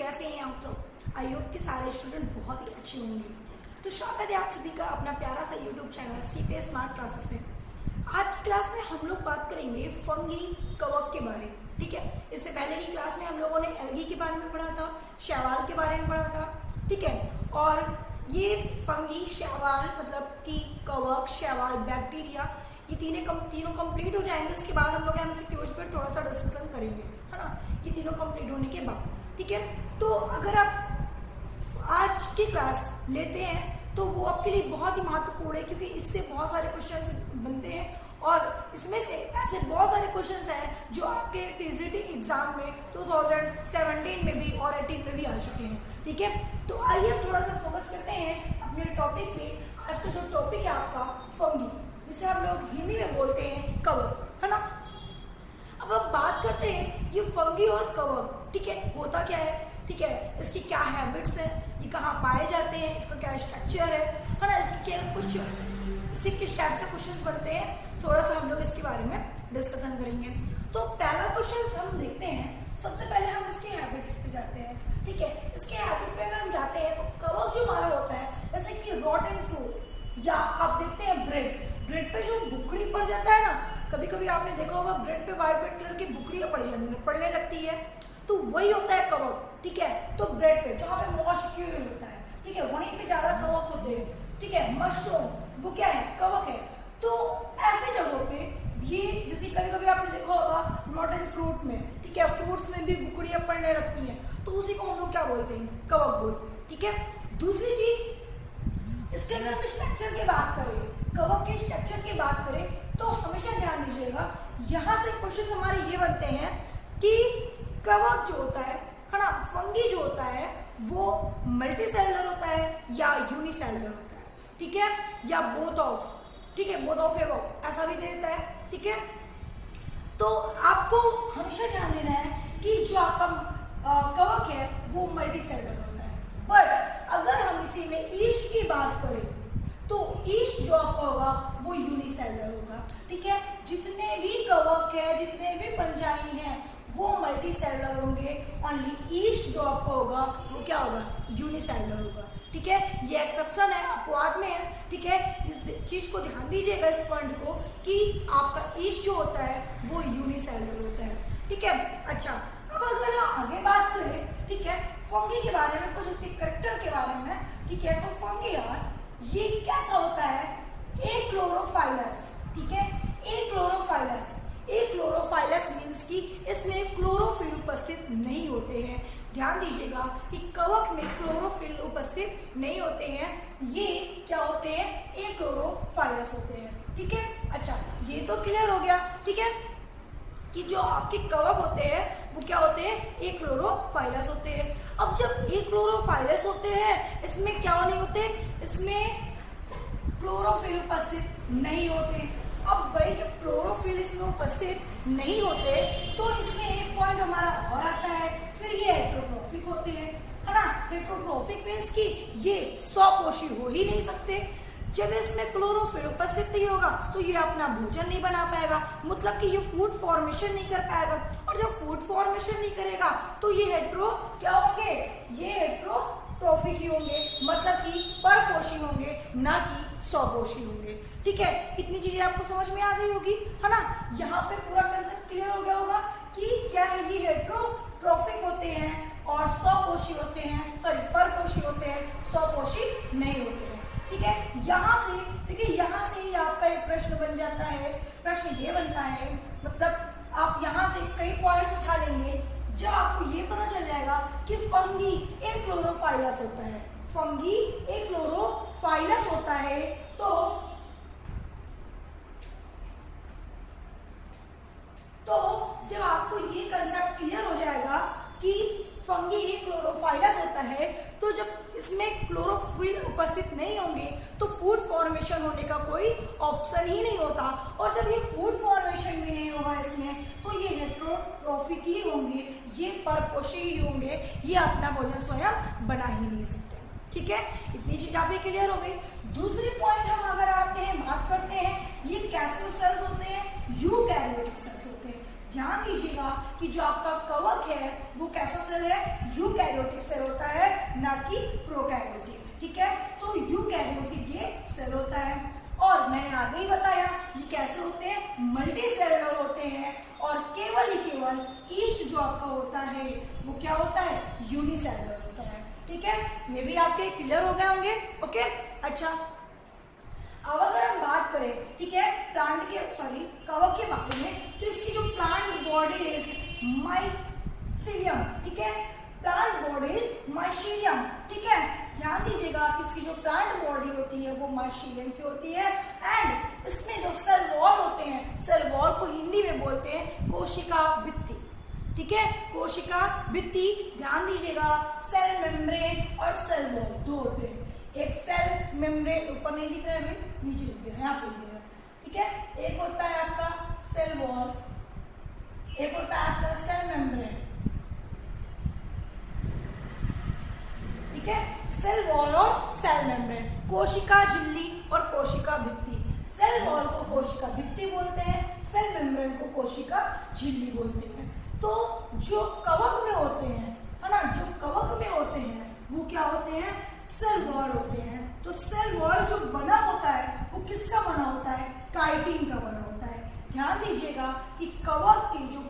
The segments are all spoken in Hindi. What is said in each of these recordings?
कैसे हैं आप सब। आई होप के सारे स्टूडेंट बहुत ही अच्छे होंगे। तो स्वागत है आप सभी का अपना प्यारा सा YouTube channel CPA smart classes में। आज की क्लास में हम लोग बात करेंगे फंगी कवक के बारे में। ठीक है, इससे पहले की क्लास में हम लोगों ने एल्गी के बारे में पढ़ा था, शैवाल के बारे में पढ़ा था। ठीक है, और ये फंगी शैवाल मतलब कि कवक शैवाल बैक्टीरिया ये तीनों कंप्लीट हो जाएंगे। उसके बाद हम लोग एमसीक्यूज पर थोड़ा सा डिस्कशन करेंगे, है ना, ये तीनों कंप्लीट होने के बाद। ठीक है, तो अगर आप आज की क्लास लेते हैं तो वो आपके लिए बहुत ही महत्वपूर्ण है, क्योंकि इससे बहुत सारे क्वेश्चंस बनते हैं और इसमें से ऐसे बहुत सारे क्वेश्चंस हैं जो आपके टीजीटी एग्जाम में 2017 में भी और 18 में भी आ चुके हैं। ठीक है, तो आइए अब थोड़ा सा फोकस करते हैं अपने टॉपिक पे। आज का जो टॉपिक है आपका फंगी, जिसे हम लोग हिंदी में बोलते हैं कवक, है ना। अब बात करते हैं ये फंगी और कवक। ठीक है, होता क्या है, ठीक है, इसकी क्या हैबिट्स हैं, ये कहाँ पाए जाते हैं, इसका क्या स्ट्रक्चर है ना, इसकी क्या कुछ इससे किस टाइप से क्वेश्चंस बनते हैं, थोड़ा सा हम लोग इसके बारे में डिस्कशन करेंगे। तो पहला क्वेश्चन हम देखते हैं। सबसे पहले हम इसके हैबिट पे जाते हैं। ठीक है, इसके हैबिट पे अगर हम जाते हैं तो कवक जो हमारा होता है, जैसे कि रॉटन फ्रूट या आप देखते हैं ब्रेड पे जो बुकड़ी पड़ जाता है ना, कभी कभी आपने देखा होगा ब्रेड पे वाइट कलर की बुकड़ियां पड़ने लगती है, तो वही होता है कवक। ठीक है, तो ब्रेड पे जहाँ पे मॉइस्चर होता है, ठीक है, वहीं पे ज्यादा कवक होते हैं। ठीक है, मशरूम वो क्या है, कवक है। तो ऐसे जगहों पे ये जैसे कभी कभी आपने देखा होगा रॉटन फ्रूट में, ठीक है, फ्रूट्स में भी बुकड़ियां पड़ने लगती हैं, तो उसी को हम लोग क्या बोलते हैं, कवक बोलते हैं। ठीक है, दूसरी चीज इसके अगर हम स्ट्रक्चर की बात करें, कवक के स्ट्रक्चर की बात करें तो हमेशा ध्यान दीजिएगा, यहाँ से क्वेश्चन हमारे ये बनते हैं कि कवक जो होता है ना, फंगी जो होता है वो मल्टी सेलुलर होता है या यूनिसेलुलर होता है। ठीक है, या बोथ ऑफ, ठीक है, बोथ ऑफ एबव ऐसा भी देता है। ठीक है, तो आपको हमेशा ध्यान देना है कि जो आपका कवक है वो मल्टी सेलुलर होता है। बट अगर हम इसी में ईस्ट की बात करें तो ईस्ट जो आपका होगा वो यूनिसेलुलर होगा। ठीक है, जितने भी कवक है, जितने भी फंजाई हैं वो मल्टी सेलुलर होंगे। ओनली ईस्ट जो आपका होगा वो क्या होगा, यूनिसेलुलर होगा। ठीक है, ये एक्सेप्शन है, अपवाद में है। ठीक है, इस चीज को ध्यान दीजिएगा, इस पॉइंट को, कि आपका ईस्ट जो होता है वो यूनिसेलुलर होता है। ठीक है, अच्छा, अब अगर आगे बात करें, ठीक है, फंगी के बारे में, कुछ उसके कैरेक्टर के बारे में। ठीक है, तो फंगी यार ये कैसा होता है, एक्लोरोफाइलस। ठीक है, एक्लोरोफाइलस मीन्स कि इसमें क्लोरोफिल उपस्थित नहीं होते हैं। ध्यान दीजिएगा कि कवक में क्लोरोफिल उपस्थित नहीं होते हैं, ये क्या होते हैं, एक्लोरोफाइलस होते हैं। ठीक है, अच्छा, ये तो क्लियर हो गया। ठीक है, कि जो आपके कवक होते हैं वो क्या होते हैं, एक्लोरोफाइलस होते हैं। अब जब एक्लोरोफाइलस होते हैं, इसमें क्या नहीं होते, इसमें क्लोरोफिल उपस्थित नहीं होते। अब भाई जब क्लोरोफिल इसमें उपस्थित नहीं होते तो इसमें एक पॉइंट हमारा और आता है, फिर ये हेटेरोट्रोफिक होते हैं, है ना। हेटेरोट्रोफिक मीन्स कि ये स्वपोषी हो ही नहीं सकते। जब इसमें क्लोरोफिल उपस्थित नहीं होगा तो ये अपना भोजन नहीं बना पाएगा, मतलब कि ये फूड फॉर्मेशन नहीं कर पाएगा। और जब फूड फॉर्मेशन नहीं करेगा तो ये हेटेरो क्या होंगे, ये हेटेरोट्रोफिक ही होंगे, मतलब कि परपोषी होंगे, ना कि स्वपोषी होंगे। ठीक है, इतनी चीजें आपको समझ में आ गई होगी, है ना। यहाँ पे पूरा कंसेप्ट क्लियर हो गया होगा कि क्या है, ये हेटेरोट्रोफिक होते हैं और स्वपोषी होते हैं, सॉरी परपोषी होते हैं, स्वपोषी नहीं होते हैं। ठीक है, यहाँ से देखिए, यहाँ से ही आपका एक प्रश्न बन जाता है। प्रश्न ये बनता है, मतलब आप यहाँ से कई पॉइंट्स उठा लेंगे जब आपको ये पता चल जाएगा कि फंगी एक्लोरोफाइलस होता है, फंगी एक्लोरोफाइलस होता है। तो जब आपको ये कंसेप्ट क्लियर हो जाएगा कि फंगी एक्लोरोफाइलस होता है, तो जब इसमें क्लोरोफिल उपस्थित नहीं होंगे तो फूड फॉर्मेशन होने का कोई ऑप्शन ही नहीं होता। और जब ये फूड फॉर्मेशन भी नहीं होगा इसमें, तो ये हेटेरोट्रोफिक ही होंगे, ये परपोषी ही होंगे, ये अपना भोजन स्वयं बना ही नहीं सकते। ठीक है, इतनी चीज आप क्लियर हो गई। दूसरी पॉइंट हम अगर आते हैं, बात करते हैं, ये कैसे सेल्स होते हैं, यूकैरियोटिक सेल्स होते हैं। ध्यान दीजिएगा कि जो आपका कवक है वो कैसा सेल है, यूकैरियोटिक सेल होता है, ना कि प्रोकैरियोटिक। ठीक है, तो यूकैरियोटिक ये सेल होता है। और मैंने आगे ही बताया ये कैसे होते हैं, मल्टी सेलुलर होते हैं। और केवल ईस्ट जो आपका होता है वो क्या होता है, यूनिसेलुलर होता है। ठीक है, ये भी आपके क्लियर हो गए होंगे। ओके, अच्छा अब अगर हम बात करें, ठीक है, कवक के बारे में, तो इसकी जो प्लांट बॉडी इज माइसीलियम। ठीक है, प्लांट बॉडी इज माइसीलियम। ठीक है, ध्यान दीजिएगा कि इसकी जो प्लांट बॉडी होती है वो माइसीलियम की होती है। एंड इसमें जो सेल वॉल होते हैं, सेल वॉल को हिंदी में बोलते हैं कोशिका भित्ति। ठीक है, कोशिका भित्ति। ध्यान दीजिएगा, सेल मेम्ब्रेन और सेल वॉल दो होते हैं। एक सेल मेम्ब्रेन, ऊपर नहीं लिख रहे हैं, नीचे लिख रहे हैं, यहाँ पे लिख रहे हैं। ठीक है, एक होता है आपका सेल वॉल, एक होता है आपका सेल मेम्ब्रेन। ठीक है, सेल वॉल और सेल मेम्ब्रेन, कोशिका झिल्ली और कोशिका भित्ति। सेल वॉल को कोशिका भित्ति बोलते हैं, सेल मेम्ब्रेन को कोशिका झिल्ली बोलते हैं। तो जो कवक में होते हैं, है ना, जो कवक में होते हैं वो क्या होते हैं, सेल वॉल होते हैं। तो सेल वॉल जो बना होता है वो किसका बना होता है, काइटिन का बना होता है। ध्यान दीजिएगा कि कवक की जो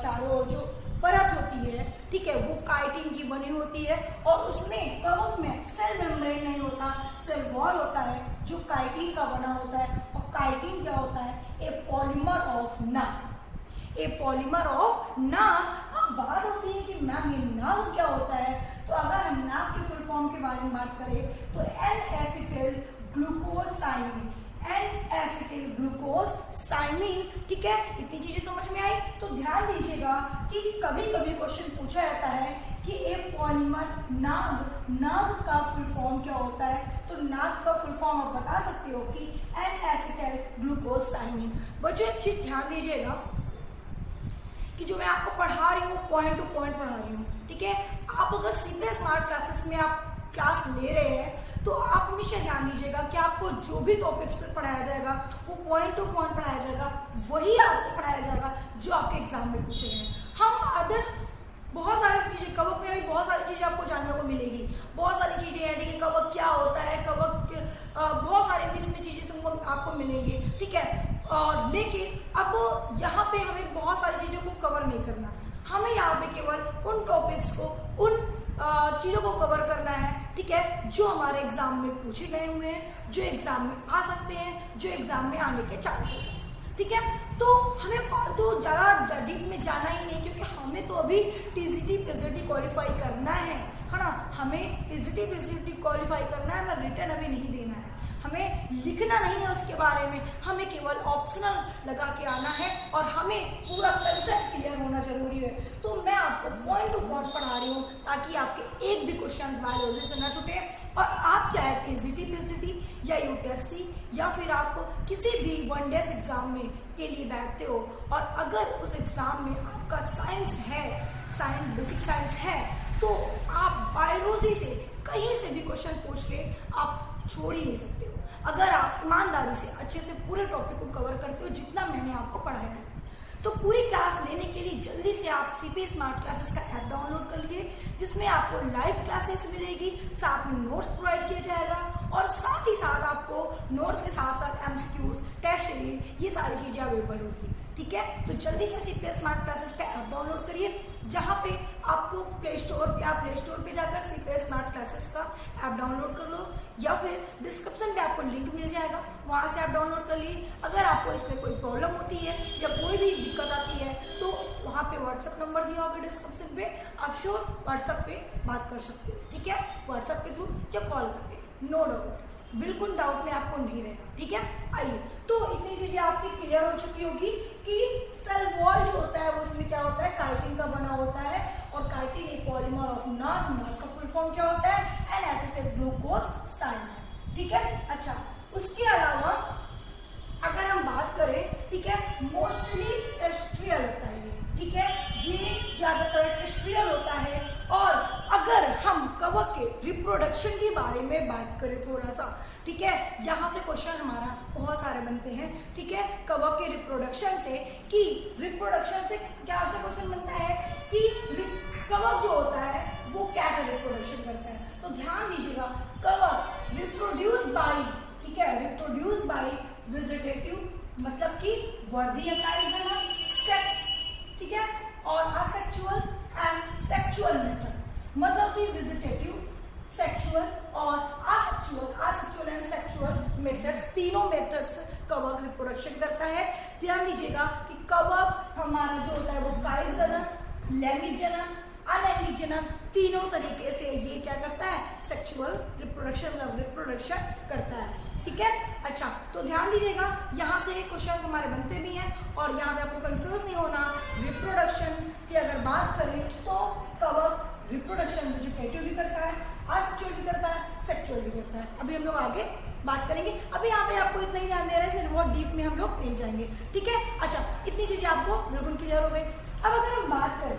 चारों ओर जो परत होती है, ठीक है, वो काइटिन की बनी होती है। और उसमें कवक में सेल मेम्ब्रेन नहीं होता, सेल वॉल होता है जो काइटिन का बना होता है। और काइटिन क्या होता है, ए पॉलीमर ऑफ नाक, ए पॉलीमर ऑफ नाक। अब बात होती है कि मैम ये नाक क्या होता है, तो अगर हम नाक के फुल फॉर्म के बारे में बात करें तो N-एसिटिल ग्लूकोसाइमिन, N-एसिटिल ग्लूकोसाइमिन। ठीक है, इतनी चीजें समझ में आई। तो ध्यान दीजिएगा कि कभी कभी क्वेश्चन पूछा जाता है कि ए पॉलीमर नाग का फुल फॉर्म क्या होता है, तो नाग का फुल फॉर्म आप बता सकते हो कि N-एसिटिल ग्लूकोसाइमिन। बच्चों एक चीज ध्यान दीजिएगा कि जो मैं आपको पढ़ा रही हूँ पॉइंट टू पॉइंट पढ़ा रही हूँ। ठीक है, आप अगर सीपीएस स्मार्ट क्लासेस में आप क्लास ले रहे हैं तो आप हमेशा ध्यान दीजिएगा कि आपको जो भी टॉपिक्स पढ़ाया जाएगा वो पॉइंट टू पॉइंट पढ़ाया जाएगा, वही आपको पढ़ाया जाएगा जो आपके एग्जाम में पूछे गए हैं। हम अदर बहुत सारी चीजें, कवक में भी बहुत सारी चीजें आपको जानने को मिलेगी, बहुत सारी चीजें हैं। ठीक है, कवक क्या होता है, कवक बहुत सारी इसमें चीजें तुमको आपको मिलेंगी। ठीक है, लेकिन अब यहाँ पे हमें बहुत सारी चीजों को कवर नहीं करना, हमें यहाँ पे केवल उन टॉपिक्स को, उन चीजों को कवर करना है। ठीक है, जो हमारे एग्जाम में पूछे गए हुए हैं, जो एग्जाम में आ सकते हैं, जो एग्जाम में आने के चांसेस हैं। ठीक है, तो हमें फालतू ज्यादा डीप में जाना ही नहीं, क्योंकि हमें तो अभी टीजीटी पीजीटी क्वालिफाई करना है ना। हमें टीजीटी पीजीटी क्वालिफाई करना है, हमें रिटर्न अभी नहीं देना है, हमें लिखना नहीं है उसके बारे में, हमें केवल ऑप्शनल लगा के आना है और हमें पूरा कंसेप्ट क्लियर होना जरूरी है। तो मैं आपको पॉइंट टू पॉइंट पढ़ा रही हूँ ताकि आपके एक भी क्वेश्चन बायोलॉजी से ना छूटे। और आप चाहे टीजीटी पीजीटी या यूपीएससी या फिर आप किसी भी वन डेज एग्जाम में के लिए बैठते हो और अगर उस एग्जाम में आपका साइंस है, साइंस बेसिक साइंस है, तो आप बायोलॉजी से कहीं से भी क्वेश्चन पूछ के आप छोड़ ही नहीं सकते हो, अगर आप ईमानदारी से अच्छे से पूरे टॉपिक को कवर करते हो जितना मैंने आपको पढ़ाया है। तो पूरी क्लास लेने के लिए जल्दी से आप सीपीएस स्मार्ट क्लासेस का ऐप डाउनलोड कर लीजिए, जिसमें आपको लाइव क्लासेस मिलेगी, साथ में नोट्स प्रोवाइड किया जाएगा और साथ ही साथ आपको नोट्स के साथ साथ एमसीक्यूज, टेस्ट सीरीज, ये सारी चीजें अवेलेबल होगी। ठीक है, तो जल्दी से सीपीएस स्मार्ट क्लासेस का ऐप डाउनलोड करिए, जहां पे आपको प्ले स्टोर पे जाकर सीपीएस स्मार्ट क्लासेस का ऐप डाउनलोड कर लो, या फिर डिस्क्रिप्शन पे आपको लिंक मिल जाएगा, वहां से आप डाउनलोड कर लीजिए। अगर आपको इसमें कोई प्रॉब्लम होती है या कोई भी दिक्कत आती है तो वहां पे व्हाट्सएप नंबर दिया होगा डिस्क्रिप्शन पे, आप श्योर व्हाट्सएप पे बात कर सकते हो। ठीक है, व्हाट्सएप के थ्रू या कॉल करके, नो डाउट, बिल्कुल डाउट में आपको नहीं रहेगा। ठीक है, आइए, तो इतनी चीजें आपकी क्लियर हो चुकी होगी कि सेल वॉल जो होता है वो उसमें क्या होता है, काइटिन का बना होता है। और काइटिन एक पॉलीमर ऑफ नाक, नाक का फुल फॉर्म क्या होता है, N-एसिटिल ग्लूकोसाइमिन। ठीक है, अच्छा, उसके अलावा अगर हम बात करें, ठीक है, मोस्टली टेरेस्ट्रियल होता है ये। ठीक है, ये ज्यादातर टेरेस्ट्रियल होता है। और अगर हम कवक के रिप्रोडक्शन के बारे में बात करें थोड़ा सा, ठीक है, यहाँ से क्वेश्चन हमारा बहुत सारे बनते हैं। ठीक है, कवक के रिप्रोडक्शन से, कि रिप्रोडक्शन से क्या ऐसा क्वेश्चन बनता है कि कवक जो होता है वो ध्यान दीजिएगा, कवक रिप्रोड्यूस बाई, ठीक है, रिप्रोड्यूस बाई वेजिटेटिव मतलब कि वर्धीय कायजना, ठीक है, और असेक्सुअल एंड सेक्सुअल मेथड, मतलब कि वेजिटेटिव, सेक्सुअल और असेक्सुअल एंड सेक्सुअल मेथड्स, तीनों मेथड्स कवक रिप्रोडक्शन करता है। ध्यान दीजिएगा कि कवक हमारा जो होता है वो कायिक जनन, लैंगिक जनन, अलैंगिक जनन, तीनों तरीके से ये क्या करता है, सेक्सुअल रिप्रोडक्शन करता है, ठीक है। अच्छा, तो ध्यान दीजिएगा, यहाँ से क्वेश्चन हमारे बनते भी हैं और यहाँ पे आपको कंफ्यूज नहीं होना। रिप्रोडक्शन की अगर बात करें तो कवक रिप्रोडक्शन वेजिटेटिव भी करता है, असेक्सुअल भी करता है, सेक्सुअल भी करता है। अभी हम लोग आगे बात करेंगे, अभी यहाँ पे आपको इतना ही ध्यान दे रहे हैं, बहुत डीप में हम लोग नहीं जाएंगे, ठीक है। अच्छा, इतनी चीजें आपको बिल्कुल क्लियर हो गई। अब अगर हम बात करें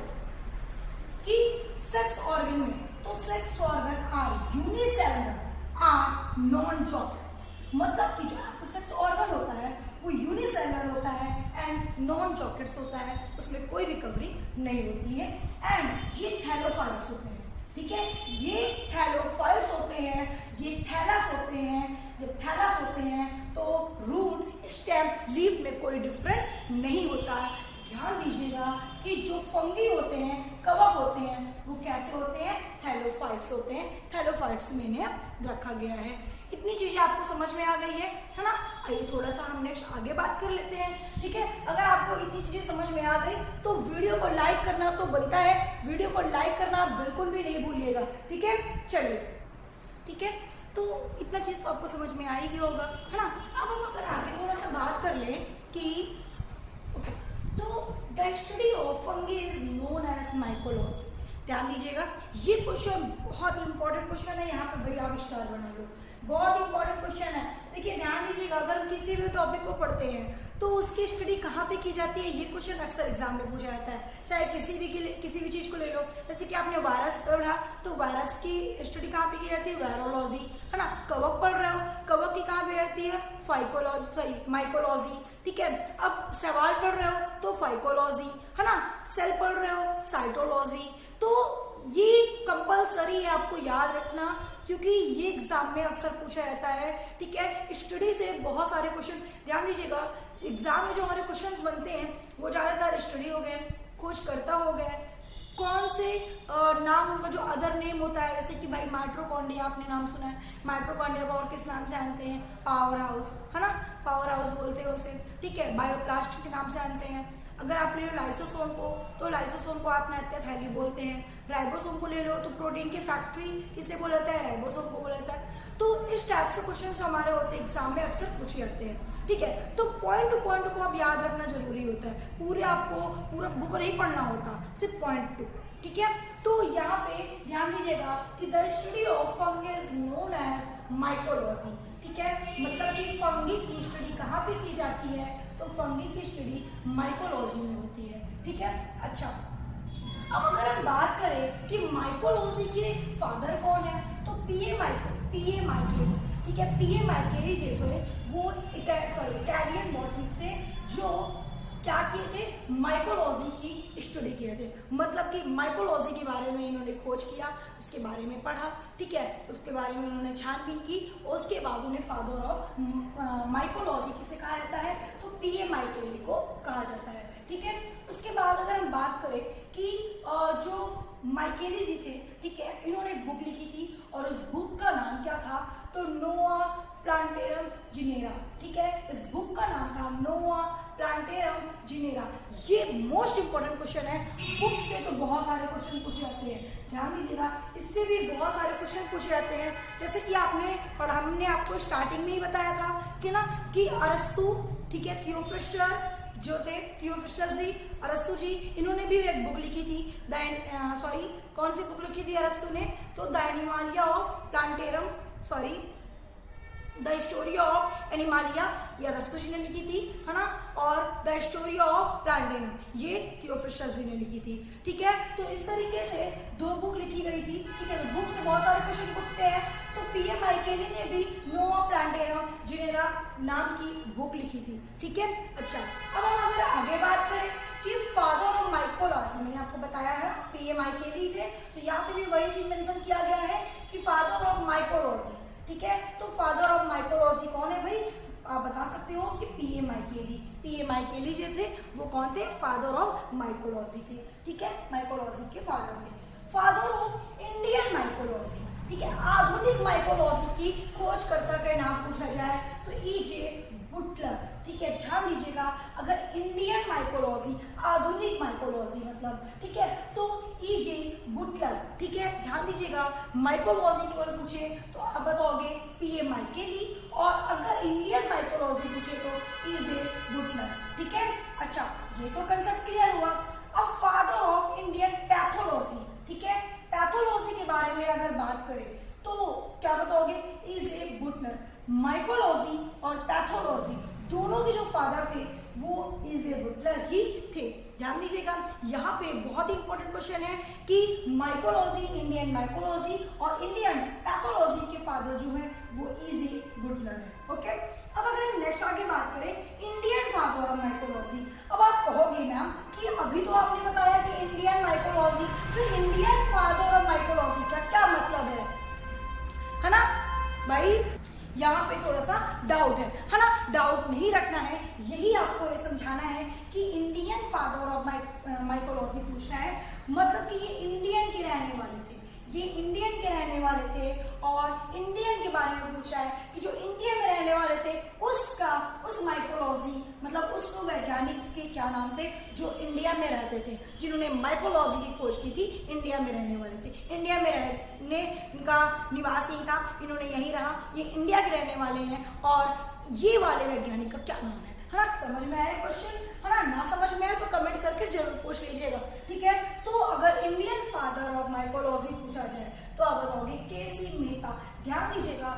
कि सेक्स ऑर्गन में, तो sex organ are unicellular, are non जॉकेट्स, मतलब कि जो आपका सेक्स ऑर्गन होता है वो यूनिसेलुलर होता है एंड नॉन जॉकेट्स होता है, उसमें कोई भी कवरिंग नहीं होती है, एंड ये थैलोफाइट्स होते हैं, ठीक है, ये थैलोफाइट्स होते हैं, ये थैलस होते हैं। जब थैलस होते हैं तो रूट, स्टेम, लीफ में कोई डिफरेंट नहीं होता है। ध्यान दीजिएगा कि जो फंगी होते हैं, कवक होते हैं, वो कैसे होते हैं, थैलोफाइट्स होते हैं, थैलोफाइट्स में इन्हें रखा गया है। इतनी चीजें आपको समझ में आ गई है ना। आइए थोड़ा सा हम नेक्स्ट आगे बात कर लेते हैं, ठीक है। अगर आपको इतनी चीजें समझ में आ गई तो वीडियो को लाइक करना तो बनता है, वीडियो को लाइक करना बिल्कुल भी नहीं भूलिएगा, ठीक है। चलिए, ठीक है, तो इतना चीज तो आपको समझ में आ ही गया होगा, है ना। अब हम अगर आगे थोड़ा सा बात कर लें कि तो the study of fungi is known as mycology. ध्यान दीजिएगा, ये क्वेश्चन बहुत इंपॉर्टेंट क्वेश्चन है, यहाँ पे भैया आप स्टार बना लो, बहुत इंपॉर्टेंट क्वेश्चन है। देखिए ध्यान दीजिएगा, अगर हम किसी भी टॉपिक को पढ़ते हैं तो उसकी स्टडी कहाँ पे की जाती है, ये क्वेश्चन अक्सर एग्जाम में पूछा जाता है। चाहे किसी भी चीज को ले लो, जैसे कि आपने वायरस पढ़ा तो वायरस की स्टडी कहाँ पे की जाती है, वायरोलॉजी, है ना। कवक पढ़ रहे हो, कवक की कहाँ पे जाती है, माइकोलॉजी, ठीक है। अब सवाल पढ़ रहे हो तो फाइकोलॉजी, है ना। सेल पढ़ रहे हो, साइटोलॉजी। तो ये कंपलसरी है आपको याद रखना, क्योंकि ये एग्जाम में अक्सर पूछा जाता है, ठीक है। स्टडी से बहुत सारे क्वेश्चन, ध्यान दीजिएगा, एग्जाम में जो हमारे क्वेश्चंस बनते हैं वो ज्यादातर स्टडी हो गए, खोजकर्ता हो गए, कौन से नाम उनका जो अदर नेम होता है, जैसे कि भाई माइटोकॉन्ड्रिया आपने नाम सुना है, माइटोकॉन्ड्रिया को और किस नाम से जानते हैं, पावर हाउस, है ना, पावर हाउस बोलते हैं उसे, ठीक है। बायोप्लास्ट के नाम से जानते हैं। अगर आप ले लो लाइसोसोम को, तो लाइसोसोम को आत्महत्या थैली बोलते हैं। राइबोसोम को ले लो तो प्रोटीन की फैक्ट्री किसे बोला जाता है, राइबोसोम को बोला जाता है। तो इस टाइप से क्वेश्चंस हमारे होते हैं, एग्जाम में अक्सर पूछे जाते हैं, ठीक है। तो पॉइंट टू पॉइंट को आप याद रखना जरूरी होता है, पूरे आपको पूरा बुक नहीं पढ़ना होता, सिर्फ पॉइंट टू, ठीक है। तो यहाँ पे ध्यान दीजिएगा कि the study of fungi is known as mycology, ठीक है, मतलब कि फंगी की स्टडी कहाँ पे की जाती है, तो फंगी की स्टडी माइकोलॉजी में होती है, ठीक है। अच्छा, अब अगर हम बात करें कि माइकोलॉजी के फादर कौन है, तो पीए माइकेली, ठीक है। पीए माइकेली जो है वो इटालियन बॉटनिस्ट थे, जो क्या किए थे, माइकोलॉजी की स्टडी किए थे, मतलब कि माइकोलॉजी के बारे में इन्होंने खोज किया, उसके बारे में पढ़ा, ठीक है, उसके बारे में उन्होंने छानबीन की, और उसके बाद उन्हें फादर ऑफ माइकोलॉजी किसे कहा जाता है, तो पीए माइकेली को कहा जाता है, ठीक है। उसके बाद अगर हम बात करें कि जो माइकेली जी थे, ठीक है, इन्होंने एक बुक लिखी थी और उस बुक का नाम क्या था, तो नोआ प्लांटेरम जिनेरा, ठीक है। इस बुक का नाम था नोआ प्लांटेरम जिनेरा। ये मोस्ट इंपोर्टेंट क्वेश्चन है, बुक से तो बहुत सारे क्वेश्चन पूछे जाते हैं, ध्यान दीजिएगा, इससे भी बहुत सारे क्वेश्चन पूछे जाते हैं। जैसे कि आपने पढ़ा, हमने आपको स्टार्टिंग में ही बताया था कि ना कि अरस्तु, ठीक है, थियोफ्रिस्टर जो थे, थियोफ्रिस्टस जी, अरस्तु जी, इन्होंने भी एक बुक लिखी थी, कौन सी बुक लिखी थी अरस्तु ने, तो the Animalia of plantarum, the story of Animalia, ये अरस्तु जी ने लिखी थी, है ना, और द स्टोरी ऑफ प्लांटेरम ये थियोफ्रिस्टस जी ने लिखी थी, ठीक है। तो इस तरीके से दो बुक लिखी गई थी, ठीक है। तो बुक से बहुत सारे क्वेश्चन पूछते हैं, तो पीए माइकेली ने भी नोआ प्लांटेरम जिनेरा नाम की बुक लिखी थी, ठीक है। अच्छा, अब हम अगर आगे बात करें कि फादर ऑफ माइकोलॉजी, मैंने आपको बताया है पीए माइकेली थे, तो यहाँ पे भी वही चीज मेंशन किया गया है कि फादर माइकोलॉजी, ठीक है। तो फादर ऑफ माइकोलॉजी कौन है भाई? आप बता सकते हो कि पीए माइकेली। पीए माइकेली जो थे वो कौन थे? फादर ऑफ माइकोलॉजी थे, ठीक है, माइकोलॉजी के फादर थे। फादर ऑफ इंडियन माइकोलॉजी, ठीक है, आधुनिक माइकोलॉजी की खोजकर्ता का नाम पूछा जाए तो ईजे बुटलर, ठीक है। ध्यान दीजिएगा, अगर इंडियन माइकोलॉजी, आधुनिक माइकोलॉजी मतलब, ठीक है, तो ईजे बुटलर, ठीक है। ध्यान दीजिएगा, माइकोलॉजी केवल पूछे तो आप बताओगे पीए माइकेली, और अगर इंडियन माइकोलॉजी पूछे तो ईजे बुटलर, ठीक है। अच्छा, ये तो कंसेप्ट क्लियर हुआ। अब फादर ऑफ इंडियन पैथोलॉजी, ठीक है, पैथोलॉजी के बारे में अगर बात करें तो क्या बताओगे? ईजे बुटलर। माइकोलॉजी और पैथोलॉजी दोनों के जो फादर थे वो ईजे बुटलर ही थे। ध्यान दीजिएगा, यहाँ पे बहुत ही इंपॉर्टेंट क्वेश्चन है कि माइकोलॉजी, इंडियन माइकोलॉजी और इंडियन पैथोलॉजी के फादर जो है वो ईजे बुटलर है, ओके। अब अगर नेक्स्ट आगे बात करें इंडियन फादर ऑफ माइकोलॉजी, अब आप कहोगे मैम कि अभी तो आपने बताया कि इंडियन माइकोलॉजी, फिर इंडियन फादर ऑफ माइकोलॉजी का क्या मतलब है ना भाई? यहाँ पे थोड़ा सा डाउट है ना? डाउट नहीं रखना है, यही आपको ये समझाना है कि इंडियन फादर ऑफ माइकोलॉजी पूछना है, मतलब कि ये इंडियन के रहने वाले थे, ये इंडियन के रहने वाले थे, और इंडियन के बारे में पूछा है कि जो इंडिया में रहने वाले थे उसका, उस माइकोलॉजी मतलब उस वैज्ञानिक के क्या नाम थे जो इंडिया में रहते थे, जिन्होंने माइकोलॉजी की खोज की थी, इंडिया में रहने वाले थे, इंडिया में रहने का निवासी था, इन्होंने यहीं रहा, ये इंडिया के रहने वाले हैं, और ये वाले वैज्ञानिक का क्या नाम है ना? समझ में आया क्वेश्चन, है ना? ना समझ में आया तो कमेंट करके जरूर पूछ लीजिएगा, ठीक है। तो अगर इंडियन फादर ऑफ माइकोलॉजी पूछा जाए तो आप बताओगे केसी मेहता। ध्यान दीजिएगा,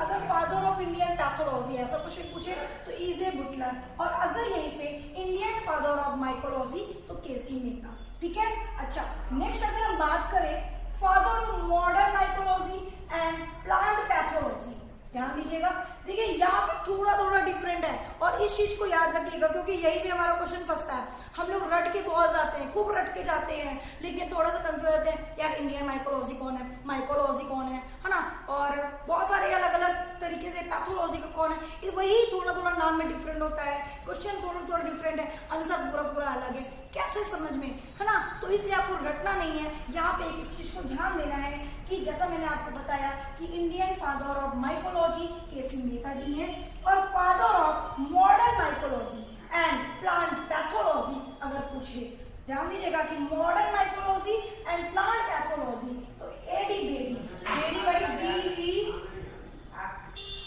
अगर फादर ऑफ इंडियन पैथोलॉजी ऐसा क्वेश्चन पूछे तो ईजे बुटलर, और अगर यहीं पे इंडियन फादर ऑफ माइकोलॉजी तो केसी मेहता, ठीक है। अच्छा, नेक्स्ट अगर हम बात करें father of modern mycology and plant pathology, ध्यान दीजिएगा, देखिए यहाँ पे थोड़ा डिफरेंट है, और इस चीज को याद रखिएगा क्योंकि यही भी हमारा क्वेश्चन फंसता है। हम लोग रट के बहुत जाते हैं, खूब रट के जाते हैं, लेकिन थोड़ा सा कंफ्यूज होते हैं, यार इंडियन माइकोलॉजी कौन है, माइकोलॉजी कौन है ना? और बहुत सारे अलग अलग तरीके से पैथोलॉजी का कौन है, वही थोड़ा नाम में डिफरेंट होता है, क्वेश्चन थोड़ा डिफरेंट है, आंसर पूरा अलग है, कैसे समझ में, है ना? तो इसलिए आपको रटना नहीं है, यहाँ पे एक चीज को ध्यान देना है कि जैसा मैंने आपको बताया कि Indian father of mycology K C Mehta ji हैं, और father of modern mycology and plant pathology अगर पूछे, ध्यान दीजिएगा कि modern mycology and plant pathology तो A D Bary, Bary by B,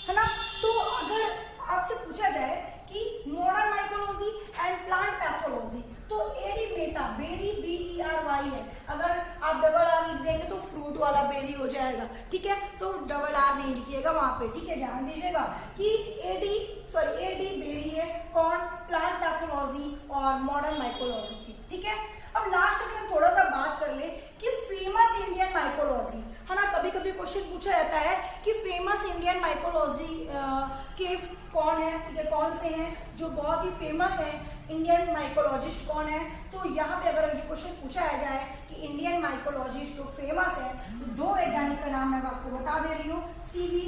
है ना? तो अगर आपसे पूछा जाए कि modern mycology and plant pathology तो एडी मेहता, बेरी BERY है, अगर आप डबल आर लिख देंगे तो फ्रूट वाला बेरी हो जाएगा, ठीक है, तो डबल आर नहीं लिखिएगा वहां पे, ठीक है। ध्यान दीजिएगा कि एडी बेरी है कौन? प्लांट पैथोलॉजी और मॉडर्न माइकोलॉजी की, ठीक है। अब लास्ट में हम थोड़ा सा बात कर ले कि फेमस इंडियन माइकोलॉजी, है ना? कभी क्वेश्चन पूछा जाता है कि फेमस इंडियन माइकोलॉजी के कौन है, ठीक है, कौन से हैं जो बहुत ही फेमस हैं, इंडियन माइकोलॉजिस्ट कौन है? तो यहाँ पे अगर ये क्वेश्चन पूछा जाए कि इंडियन माइकोलॉजिस्ट जो फेमस है, तो दो वैज्ञानिक का नाम मैं आपको बता दे रही हूँ, सीवी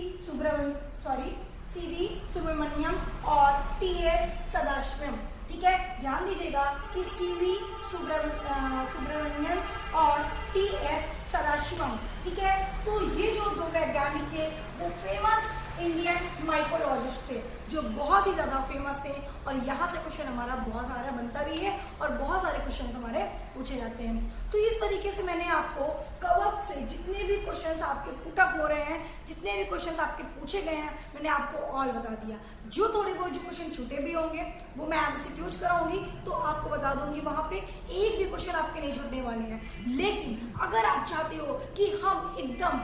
सुब्रमण्यम और TS सदाशिवम, ठीक है। ध्यान दीजिएगा कि सीवी सुब्रमण्यम और TS सदाशिवम, ठीक है। तो ये जो दो वैज्ञानिक थे वो फेमस इंडियन माइकोलॉजिस्ट थे, जो बहुत ही ज्यादा फेमस थे, और यहाँ से क्वेश्चन हमारा बहुत सारा बनता भी है और बहुत सारे क्वेश्चन हमारे पूछे जाते हैं। तो इस तरीके से मैंने आपको कवक से जितने भी क्वेश्चंस आपके पुटअप हो रहे हैं, जितने भी क्वेश्चंस आपके पूछे गए हैं, मैंने आपको ऑल बता दिया। जो थोड़े बहुत जो क्वेश्चन छूटे भी होंगे वो मैं MCQs कराऊंगी तो आपको बता दूंगी, वहां पे एक भी क्वेश्चन आपके नहीं छूटने वाले हैं। लेकिन अगर आप चाहते हो कि हम एकदम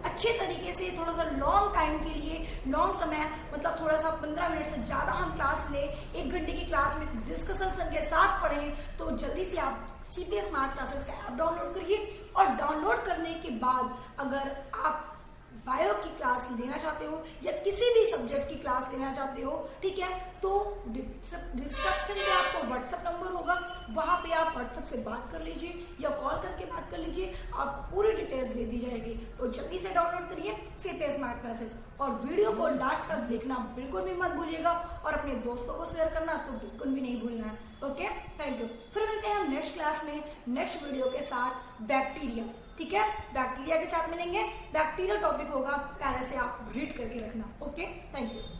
अच्छे तरीके से थोड़ा सा लॉन्ग टाइम के लिए, लॉन्ग समय मतलब थोड़ा सा 15 मिनट से ज़्यादा हम क्लास ले, 1 घंटे की क्लास में डिस्कशन के साथ पढ़ें, तो जल्दी से आप CPS स्मार्ट क्लासेस का ऐप डाउनलोड करिए, और डाउनलोड करने के बाद अगर आप बायो की क्लास लेना चाहते हो या किसी भी सब्जेक्ट की क्लास लेना चाहते हो, ठीक है, तो डिस्क्रिप्शन में आपको व्हाट्सएप नंबर होगा, वहां पे आप व्हाट्सएप से बात कर लीजिए या कॉल करके बात कर लीजिए, आपको पूरी डिटेल्स दे दी जाएगी। तो जल्दी से डाउनलोड करिए सीपीएस स्मार्ट क्लासेस और वीडियो को लास्ट तक देखना बिल्कुल भी मत भूलिएगा और अपने दोस्तों को शेयर करना तो बिल्कुल भी नहीं भूलना है। Okay, thank you. फिर मिलते हैं हम नेक्स्ट क्लास में नेक्स्ट वीडियो के साथ बैक्टीरिया, ठीक है, बैक्टीरिया के साथ मिलेंगे। बैक्टीरिया टॉपिक होगा, पहले से आप रीड करके रखना। Okay, thank you.